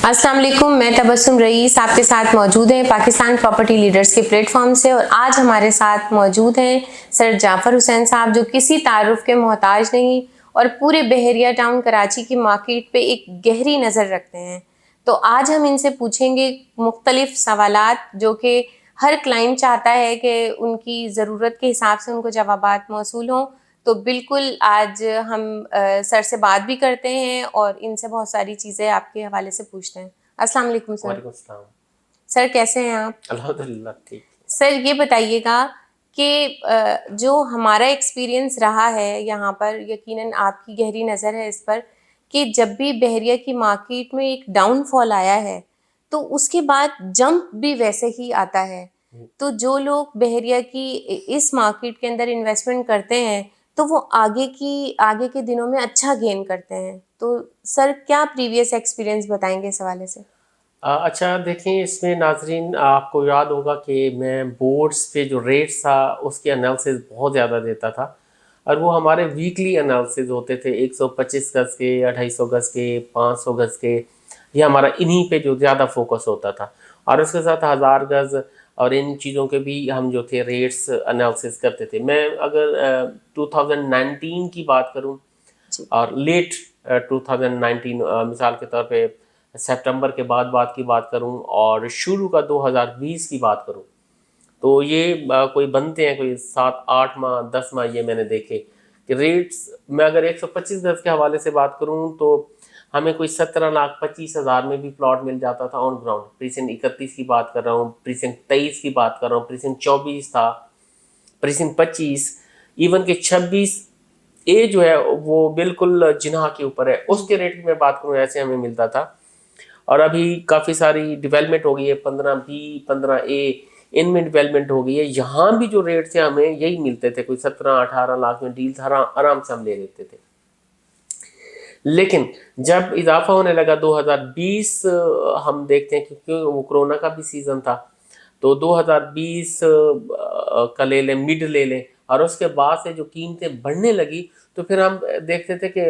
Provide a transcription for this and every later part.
अस्सलाम वालेकुम, मैं तबस्सुम रईस आपके साथ मौजूद हैं पाकिस्तान प्रॉपर्टी लीडर्स के प्लेटफॉर्म से। और आज हमारे साथ मौजूद हैं सर जाफर हुसैन साहब, जो किसी तारुफ के मोहताज नहीं और पूरे बहरिया टाउन कराची की मार्केट पे एक गहरी नज़र रखते हैं। तो आज हम इनसे पूछेंगे मुख्तलिफ सवालात जो कि हर क्लाइंट चाहता है कि उनकी ज़रूरत के हिसाब से उनको जवाबात मौसूल हों। तो बिल्कुल आज हम सर से बात भी करते हैं और इनसे बहुत सारी चीज़ें आपके हवाले से पूछते हैं। अस्सलाम वालेकुम सर। वालेकुम सलाम। सर कैसे हैं आप? अल्हम्दुलिल्लाह ठीक। सर ये बताइएगा कि जो हमारा एक्सपीरियंस रहा है यहाँ पर, यकीनन आपकी गहरी नज़र है इस पर, कि जब भी बहरिया की मार्केट में एक डाउनफॉल आया है तो उसके बाद जंप भी वैसे ही आता है। तो जो लोग बहरिया की इस मार्केट के अंदर इन्वेस्टमेंट करते हैं तो वो आगे के दिनों में अच्छा गेन करते हैं। तो सर क्या प्रीवियस एक्सपीरियंस बताएंगे इस हवाले से? अच्छा देखें, इसमें नाजरीन आपको याद होगा कि मैं बोर्ड्स पे जो रेट्स था उसके एनालिसिस बहुत ज़्यादा देता था, और वो हमारे वीकली एनालिसिस होते थे 125 गज़ के, 250 गज़ के, 500 गज़ के। ये हमारा इन्हीं पे जो ज़्यादा फोकस होता था, और उसके साथ 1000 गज़ और इन चीज़ों के भी हम जो थे रेट्स एनालिसिस करते थे। मैं अगर 2019 की बात करूँ और लेट 2019, मिसाल के तौर पे सितंबर के बाद बात की बात करूं, और शुरू का 2020 की बात करूं, तो ये कोई बनते हैं कोई 7-8 माह 10 माह ये मैंने देखे कि रेट्स। मैं अगर 125 गज के हवाले से बात करूं तो हमें कोई 17,25,000 में भी प्लॉट मिल जाता था ऑन ग्राउंड। प्रीसेंट 31 की बात कर रहा हूँ, प्रीसेंट 23 की बात कर रहा हूँ, प्रीसेंट 24 था, प्रीसेंट 25, इवन के 26 ए जो है वो बिल्कुल जिन्हा के ऊपर है, उसके रेट की मैं बात करूँ ऐसे हमें मिलता था। और अभी काफ़ी सारी डेवलपमेंट हो गई है, 15B 15A इनमें डेवलपमेंट हो गई है। यहाँ भी जो रेट थे हमें यही मिलते थे, कोई 17-18 लाख में डील आराम से हम ले लेते थे। लेकिन जब इजाफा होने लगा 2020, हम देखते हैं क्योंकि वो कोरोना का भी सीज़न था, तो 2020 का ले लें, मिड ले लें, और उसके बाद से जो कीमतें बढ़ने लगी तो फिर हम देखते थे कि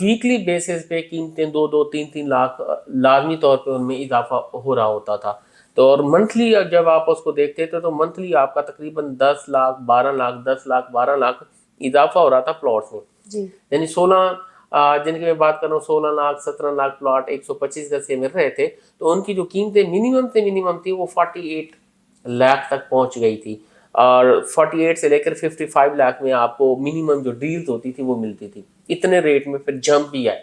वीकली बेसिस पे कीमतें 2-2, 3-3 लाख लाजमी तौर पे उनमें इजाफा हो रहा होता था। तो और मंथली जब आप उसको देखते थे तो मंथली आपका तकरीबन 10 लाख 12 लाख 10 लाख 12 लाख इजाफा हो रहा था प्लॉट्स में। यानी 16 जिनकी मैं बात कर रहा हूँ, 16 लाख 17 लाख प्लॉट 125 गज के मिल रहे थे, तो उनकी जो कीमतें मिनिमम थी वो 48 लाख तक पहुंच गई थी, और 48 से लेकर 55 लाख में आपको मिनिमम जो डील्स होती थी वो मिलती थी। इतने रेट में फिर जंप भी आए,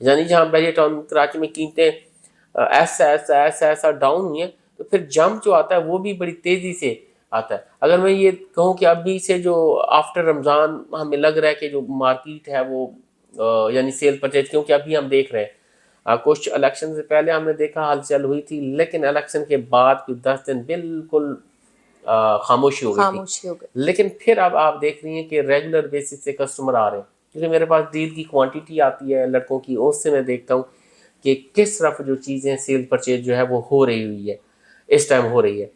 यानी जहाँ बहरिया टाउन कराची में कीमतें ऐसा डाउन हुई है, तो फिर जंप जो आता है वो भी बड़ी तेजी से आता है। अगर मैं ये कहूँ कि अभी से जो आफ्टर रमज़ान हमें लग रहा है कि जो मार्केट है वो यानी सेल परचेज, क्योंकि अभी हम देख रहे हैं कुछ इलेक्शन से पहले हमने देखा हलचल हुई थी, लेकिन इलेक्शन के बाद कुछ 10 दिन बिल्कुल खामोशी हो गई थी। लेकिन फिर अब आप देख रही हैं कि रेगुलर बेसिस से कस्टमर आ रहे हैं, क्योंकि मेरे पास डील की क्वांटिटी आती है लड़कों की, उससे मैं देखता हूँ कि किस तरफ जो चीज़ें सेल परचेज जो है वो हो रही हुई है, इस टाइम हो रही है।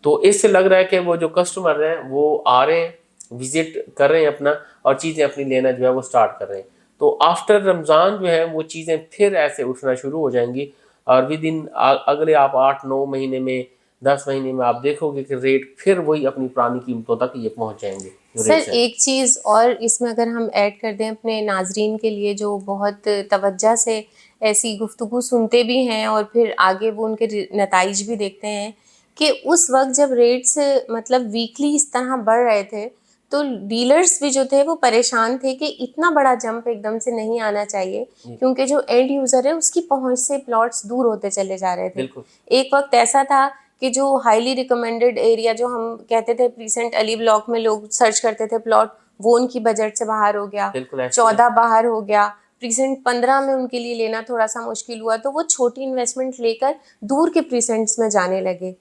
तो इससे लग रहा है कि वो जो कस्टमर हैं वो आ रहे हैं, विजिट कर रहे हैं अपना, और चीज़ें अपनी लेना जो है वो स्टार्ट कर रहे हैं। तो आफ्टर रमज़ान जो है वो चीज़ें फिर ऐसे उठना शुरू हो जाएंगी, और विद इन अगले आप 8-9 महीने में 10 महीने में आप देखोगे कि रेट फिर वही अपनी पुरानी कीमतों तक ये पहुंच जाएंगे। सर एक चीज़ और इसमें अगर हम ऐड कर दें अपने नाजरीन के लिए, जो बहुत तवज्जो से ऐसी गुफ्तगू सुनते भी हैं और फिर आगे वो उनके नताइज भी देखते हैं, कि उस वक्त जब रेट्स मतलब वीकली इस तरह बढ़ रहे थे तो डीलर्स भी जो थे वो परेशान थे कि इतना बड़ा जंप एकदम से नहीं आना चाहिए, क्योंकि जो एंड यूज़र है उसकी पहुंच से प्लॉट्स दूर होते चले जा रहे थे। एक वक्त ऐसा था कि जो हाईली रिकमेंडेड एरिया जो हम कहते थे प्रीसेंट अली ब्लॉक में लोग सर्च करते थे प्लॉट, वो उनकी बजट से बाहर हो गया, 14 बाहर हो गया, प्रीसेंट 15 में उनके लिए लेना थोड़ा सा मुश्किल हुआ, तो वो छोटी इन्वेस्टमेंट लेकर दूर के प्रीसेंट्स में जाने लगे।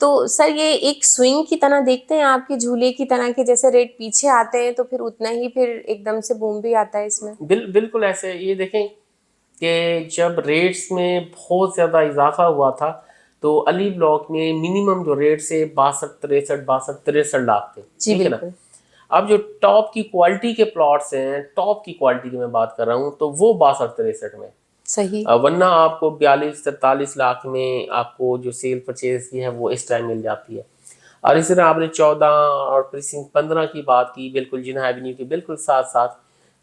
तो सर ये एक स्विंग की तरह देखते हैं आपके झूले की तरह, के जैसे रेट पीछे आते हैं तो फिर उतना ही फिर एकदम से बूम भी आता है इसमें? बिल्कुल ऐसे। ये देखें कि जब रेट्स में बहुत ज़्यादा इजाफा हुआ था तो अली ब्लॉक में मिनिमम जो रेट से 62-63 लाख थे, ठीक है ना। अब जो टॉप की क्वालिटी के प्लॉट्स हैं, टॉप की क्वालिटी की मैं बात कर रहा हूँ, तो वो 62-63 में। सही। वरना आपको 42-43 लाख में आपको जो सेल परचेज की है वो इस टाइम मिल जाती है। और इसी तरह आपने 14 और प्रीसिंक्ट 15 की बात की, बिल्कुल जिन्ना एवेन्यू के बिल्कुल साथ साथ,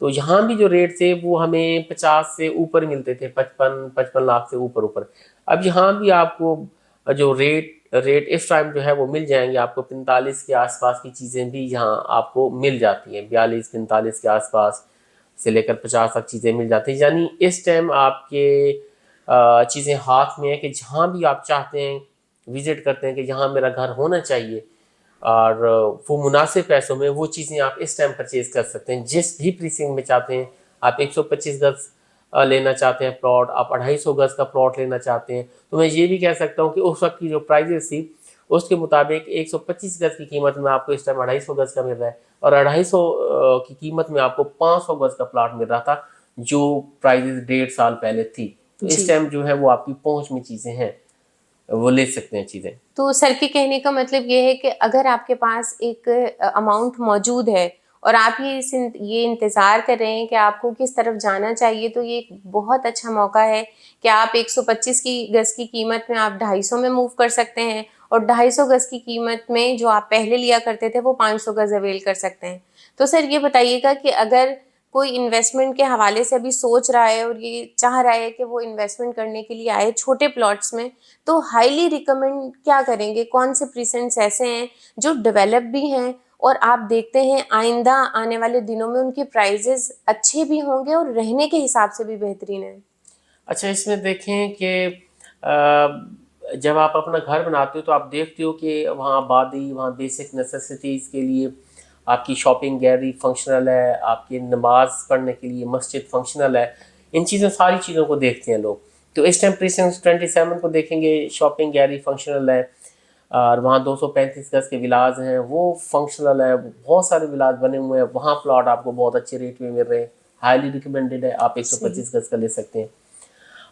तो यहाँ भी जो रेट थे वो हमें 50 से ऊपर मिलते थे, 55 लाख से ऊपर ऊपर। अब यहाँ भी आपको जो रेट इस टाइम जो है वो मिल जाएंगे आपको 45 के आसपास की चीज़ें भी यहाँ आपको मिल जाती हैं, 42-45 के आसपास से लेकर 50 तक चीज़ें मिल जाती हैं। यानी इस टाइम आपके चीज़ें हाथ में है कि जहाँ भी आप चाहते हैं विज़िट करते हैं कि यहाँ मेरा घर होना चाहिए, और वो मुनासिब पैसों में वो चीज़ें आप इस टाइम परचेज कर सकते हैं। जिस भी प्रीसिंग में चाहते हैं, आप 125 गज लेना चाहते हैं प्लॉट, आप 250 गज का प्लॉट लेना चाहते हैं, तो मैं ये भी कह सकता हूँ कि उस वक्त की जो प्राइजेस थी उसके मुताबिक 125 गज की कीमत में आपको इस टाइम 250 गज का मिल रहा है, और 250 की कीमत में आपको 500 गज का प्लॉट मिल रहा था जो प्राइजेस 1.5 साल पहले थी। तो इस जी। टाइम जो है वो आपकी पहुँच में चीज़ें हैं, वो ले सकते हैं चीज़ें। तो सर के कहने का मतलब ये है कि अगर आपके पास एक अमाउंट मौजूद है और आप ये इंतज़ार कर रहे हैं कि आपको किस तरफ जाना चाहिए, तो ये एक बहुत अच्छा मौका है कि आप 125 की गज की कीमत में आप 250 में मूव कर सकते हैं, और 250 गज की कीमत में जो आप पहले लिया करते थे वो 500 गज अवेल कर सकते हैं। तो सर ये बताइएगा कि अगर कोई इन्वेस्टमेंट के हवाले से अभी सोच रहा है और ये चाह रहा है कि वो इन्वेस्टमेंट करने के लिए आए छोटे प्लॉट्स में, तो हाईली रिकमेंड क्या करेंगे? कौन से प्रीसेंट्स ऐसे हैं जो डेवलप भी हैं और आप देखते हैं आइंदा आने वाले दिनों में उनके प्राइजेस अच्छे भी होंगे और रहने के हिसाब से भी बेहतरीन है? अच्छा, इसमें देखें कि जब आप अपना घर बनाते हो तो आप देखते हो कि वहाँ आबादी, वहाँ बेसिक नेसेसिटीज़ के लिए आपकी शॉपिंग गैलरी फंक्शनल है, आपकी नमाज पढ़ने के लिए मस्जिद फंक्शनल है, इन चीज़ों सारी चीज़ों को देखते हैं लोग। तो इस टाइम प्रीसिंक्ट 27 को देखेंगे, शॉपिंग गैलरी फंक्शनल है, और वहाँ 235 गज के विलाज हैं वो फंक्शनल है, बहुत सारे विलाज बने हुए हैं, वहाँ प्लॉट आपको बहुत अच्छे रेट में मिल रहे हैं, हाईली रिकमेंडेड है, आप 125 गज का ले सकते हैं।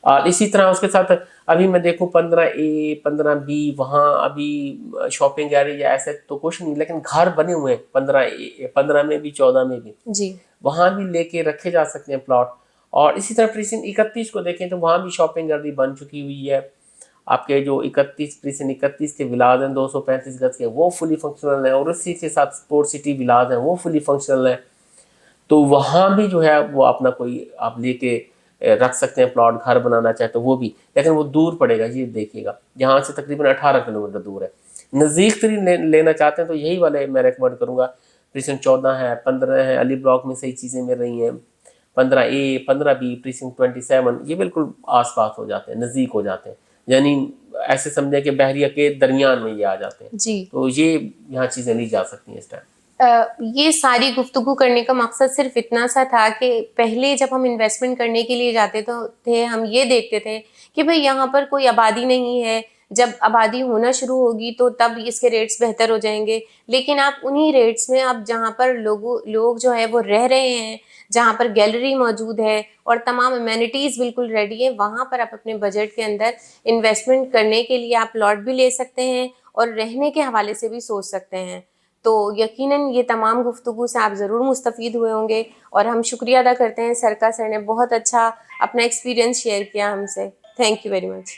और इसी तरह उसके साथ अभी मैं देखूं 15A 15B, वहाँ अभी शॉपिंग गैलरी या ऐसे तो कुछ नहीं, लेकिन घर बने हुए हैं 15A 15 में भी 14 में भी, जी। वहाँ भी लेके रखे जा सकते हैं प्लॉट। और इसी तरह प्रीसिंक्ट 31 को देखें तो वहाँ भी शॉपिंग गैलरी बन चुकी हुई है। आपके जो 31 प्रीसिंक्ट 31 के विलाज हैं 235 गज के, वो फुली फंक्शनल है, और इसी के साथ स्पोर्ट सिटी विलाज हैं वो फुली फंक्शनल है। तो वहाँ भी जो है वो अपना कोई आप लेके रख सकते हैं प्लॉट, घर बनाना चाहे तो वो भी, लेकिन वो दूर पड़ेगा, ये देखिएगा, यहाँ से तकरीबन 18 किलोमीटर दूर है। नज़दीक तरीन लेना चाहते हैं तो यही वाले मैं रेकमेंड करूँगा। प्रीसिंक्ट 14 है, 15 है, अली ब्लॉक में सही चीज़ें मिल रही हैं, 15A 15B प्रीसिंक्ट 27 ये बिल्कुल आसपास हो जाते हैं, नज़दीक हो जाते हैं, यानी ऐसे समझें कि बहरिया के दरमियान में ये आ जाते हैं। जी। तो ये यहाँ चीज़ें ली जा सकती हैं इस टाइम। ये सारी गुफ्तगू करने का मकसद सिर्फ इतना सा था कि पहले जब हम इन्वेस्टमेंट करने के लिए जाते थे हम ये देखते थे कि भाई यहाँ पर कोई आबादी नहीं है, जब आबादी होना शुरू होगी तो तब इसके रेट्स बेहतर हो जाएंगे। लेकिन आप उन्हीं रेट्स में अब जहाँ पर लोग जो है वो रह रहे हैं, जहाँ पर गैलरी मौजूद है और तमाम अमेनिटीज़ बिल्कुल रेडी है, वहाँ पर आप अपने बजट के अंदर इन्वेस्टमेंट करने के लिए आप प्लॉट भी ले सकते हैं और रहने के हवाले से भी सोच सकते हैं। तो यकीनन ये तमाम गुफ्तगू से आप ज़रूर मुस्तफ़ीद हुए होंगे, और हम शुक्रिया अदा करते हैं सरका सर ने बहुत अच्छा अपना एक्सपीरियंस शेयर किया हमसे। Thank you very much.